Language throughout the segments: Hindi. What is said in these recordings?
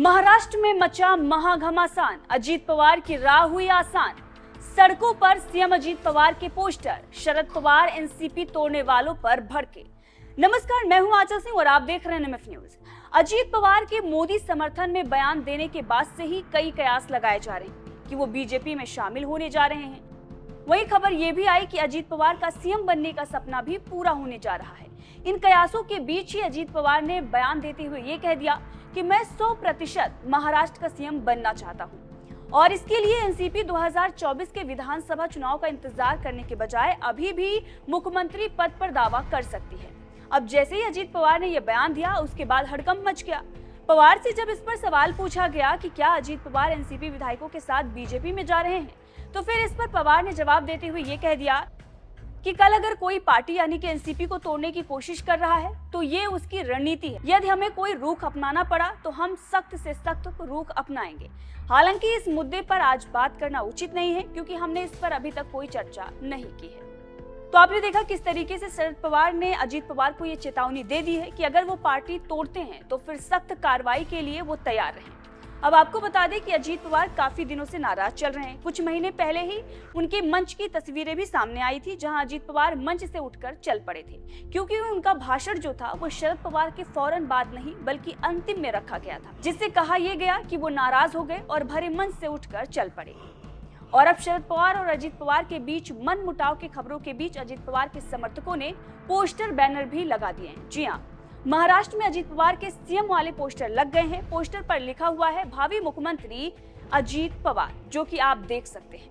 महाराष्ट्र में मचा महाघमासान, अजीत पवार की राह हुई आसान। सड़कों पर सीएम अजीत पवार के पोस्टर, शरद पवार एनसीपी तोड़ने वालों पर भड़के। नमस्कार, मैं हूं आंचल सिंह और आप देख रहे हैं NMF न्यूज। अजीत पवार के मोदी समर्थन में बयान देने के बाद से ही कई कयास लगाए जा रहे हैं कि वो बीजेपी में शामिल होने जा रहे हैं। वही खबर ये भी आई कि अजीत पवार का सीएम बनने का सपना भी पूरा होने जा रहा है। इन कयासों के बीच ही अजीत पवार ने बयान देते हुए ये कह दिया कि मैं 100% महाराष्ट्र का सीएम बनना चाहता हूं और इसके लिए एनसीपी 2024 के विधानसभा चुनाव का इंतजार करने के बजाय अभी भी मुख्यमंत्री पद पर दावा कर सकती है। अब जैसे ही अजीत पवार ने यह बयान दिया, उसके बाद हड़कंप मच गया। पवार से जब इस पर सवाल पूछा गया कि क्या अजीत पवार एनसीपी विधायकों के साथ बीजेपी में जा रहे हैं, तो फिर इस पर पवार ने जवाब देते हुए ये कह दिया कि कल अगर कोई पार्टी यानी कि एनसीपी को तोड़ने की कोशिश कर रहा है तो ये उसकी रणनीति है। यदि हमें कोई रुख अपनाना पड़ा तो हम सख्त से सख्त रुख अपनाएंगे। हालांकि इस मुद्दे पर आज बात करना उचित नहीं है क्योंकि हमने इस पर अभी तक कोई चर्चा नहीं की है। तो आपने देखा किस तरीके से शरद पवार ने अजीत पवार को ये चेतावनी दे दी है कि अगर वो पार्टी तोड़ते हैं तो फिर सख्त कार्रवाई के लिए वो तैयार रहें। अब आपको बता दें कि अजीत पवार काफी दिनों से नाराज चल रहे हैं। कुछ महीने पहले ही उनके मंच की तस्वीरें भी सामने आई थी, जहां अजीत पवार मंच से उठकर चल पड़े थे क्योंकि उनका भाषण जो था वो शरद पवार के फौरन बाद नहीं बल्कि अंतिम में रखा गया था, जिससे कहा यह गया कि वो नाराज हो गए और भरे मंच से उठकर चल पड़े। और अब शरद पवार और अजीत पवार के बीच मनमुटाव की खबरों के बीच अजीत पवार के समर्थकों ने पोस्टर बैनर भी लगा दिए हैं। जी हाँ, महाराष्ट्र में अजीत पवार के सीएम वाले पोस्टर लग गए हैं। पोस्टर पर लिखा हुआ है भावी मुख्यमंत्री अजीत पवार, जो कि आप देख सकते हैं।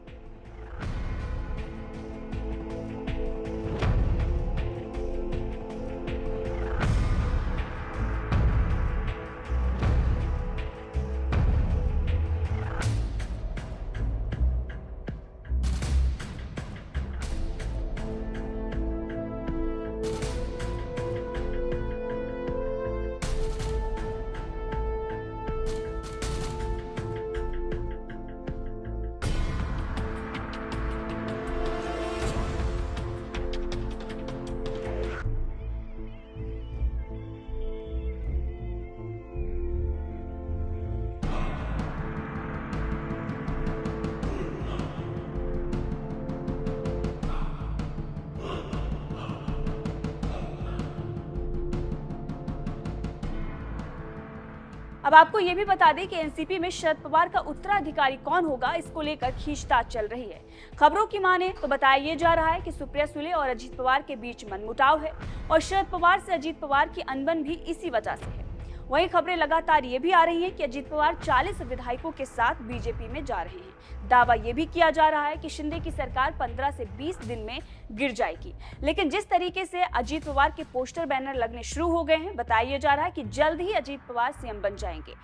अब आपको ये भी बता दें कि एनसीपी में शरद पवार का उत्तराधिकारी कौन होगा, इसको लेकर खींचतान चल रही है। खबरों की माने तो बताया ये जा रहा है कि सुप्रिया सुले और अजीत पवार के बीच मनमुटाव है और शरद पवार से अजीत पवार की अनबन भी इसी वजह से है। वहीं खबरें लगातार ये भी आ रही हैं कि अजीत पवार 40 विधायकों के साथ बीजेपी में जा रहे हैं। दावा ये भी किया जा रहा है कि शिंदे की सरकार 15 से 20 दिन में गिर जाएगी। लेकिन जिस तरीके से अजीत पवार के पोस्टर बैनर लगने शुरू हो गए हैं, बताया जा रहा है कि जल्द ही अजीत पवार सीएम बन जाएंगे।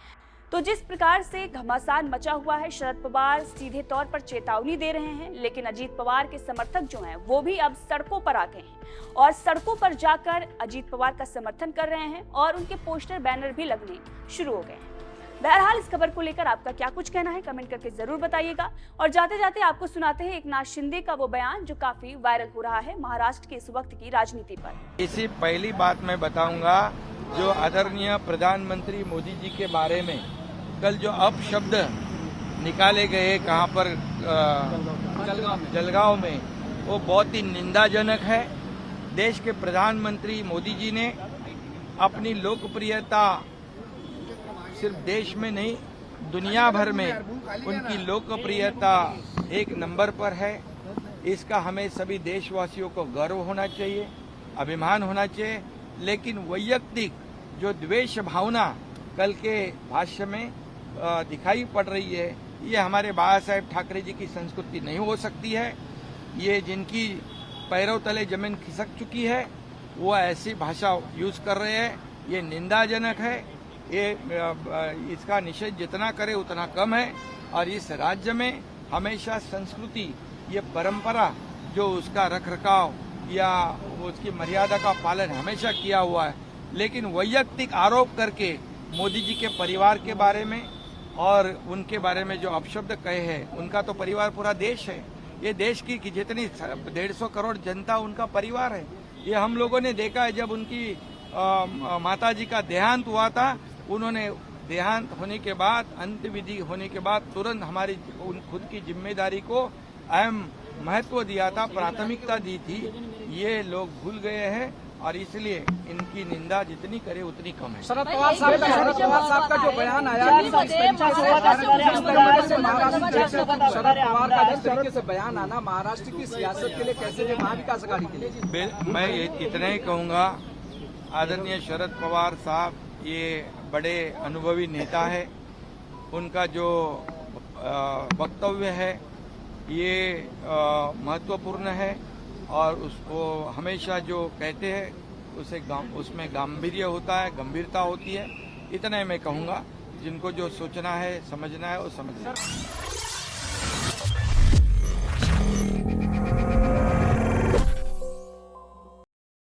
तो जिस प्रकार से घमासान मचा हुआ है, शरद पवार सीधे तौर पर चेतावनी दे रहे हैं, लेकिन अजीत पवार के समर्थक जो हैं वो भी अब सड़कों पर आ गए हैं और सड़कों पर जाकर अजीत पवार का समर्थन कर रहे हैं और उनके पोस्टर बैनर भी लगने शुरू हो गए हैं। बहरहाल इस खबर को लेकर आपका क्या कुछ कहना है, कमेंट करके जरूर बताइएगा। और जाते जाते आपको सुनाते हैं एकनाथ शिंदे का वो बयान जो काफी वायरल हो रहा है महाराष्ट्र के इस वक्त की राजनीति पर। इसी पहली बात मैं बताऊंगा, जो आदरणीय प्रधानमंत्री मोदी जी के बारे में कल जो अपशब्द निकाले गए कहां पर जलगांव में, वो बहुत ही निंदाजनक है। देश के प्रधानमंत्री मोदी जी ने अपनी लोकप्रियता सिर्फ देश में नहीं दुनिया भर में उनकी लोकप्रियता एक नंबर पर है। इसका हमें सभी देशवासियों को गर्व होना चाहिए, अभिमान होना चाहिए। लेकिन वैयक्तिक जो द्वेष भावना कल के भाष्य में दिखाई पड़ रही है, ये हमारे बाबा साहेब ठाकरे जी की संस्कृति नहीं हो सकती है। ये जिनकी पैरों तले जमीन खिसक चुकी है वो ऐसी भाषा यूज कर रहे हैं, ये निंदाजनक है। ये इसका निषेध जितना करे उतना कम है। और इस राज्य में हमेशा संस्कृति, ये परंपरा जो उसका रखरखाव या उसकी मर्यादा का पालन हमेशा किया हुआ है। लेकिन वैयक्तिक आरोप करके मोदी जी के परिवार के बारे में और उनके बारे में जो अपशब्द कहे हैं, उनका तो परिवार पूरा देश है। ये देश की जितनी 150 करोड़ जनता उनका परिवार है। ये हम लोगों ने देखा है, जब उनकी माताजी का देहांत हुआ था, उन्होंने देहांत होने के बाद, अंत्यविधि होने के बाद तुरंत हमारी खुद की जिम्मेदारी को अहम महत्व दिया था, प्राथमिकता दी थी। ये लोग भूल गए हैं और इसलिए इनकी निंदा जितनी करे उतनी कम है। शरद पवार साहब का जो बयान आया, शरद पवार का जिस तरीके से बयान आना महाराष्ट्र की सियासत के लिए कैसे, महाविकास आघाड़ी के लिए? मैं इतना ही कहूंगा, आदरणीय शरद पवार साहब ये बड़े अनुभवी नेता है। उनका जो वक्तव्य है ये महत्वपूर्ण है और उसको हमेशा जो कहते हैं उसमें गांभीर्य होता है, गंभीरता होती है। इतना ही मैं कहूंगा, जिनको जो सोचना है, समझना है, वो समझ लें।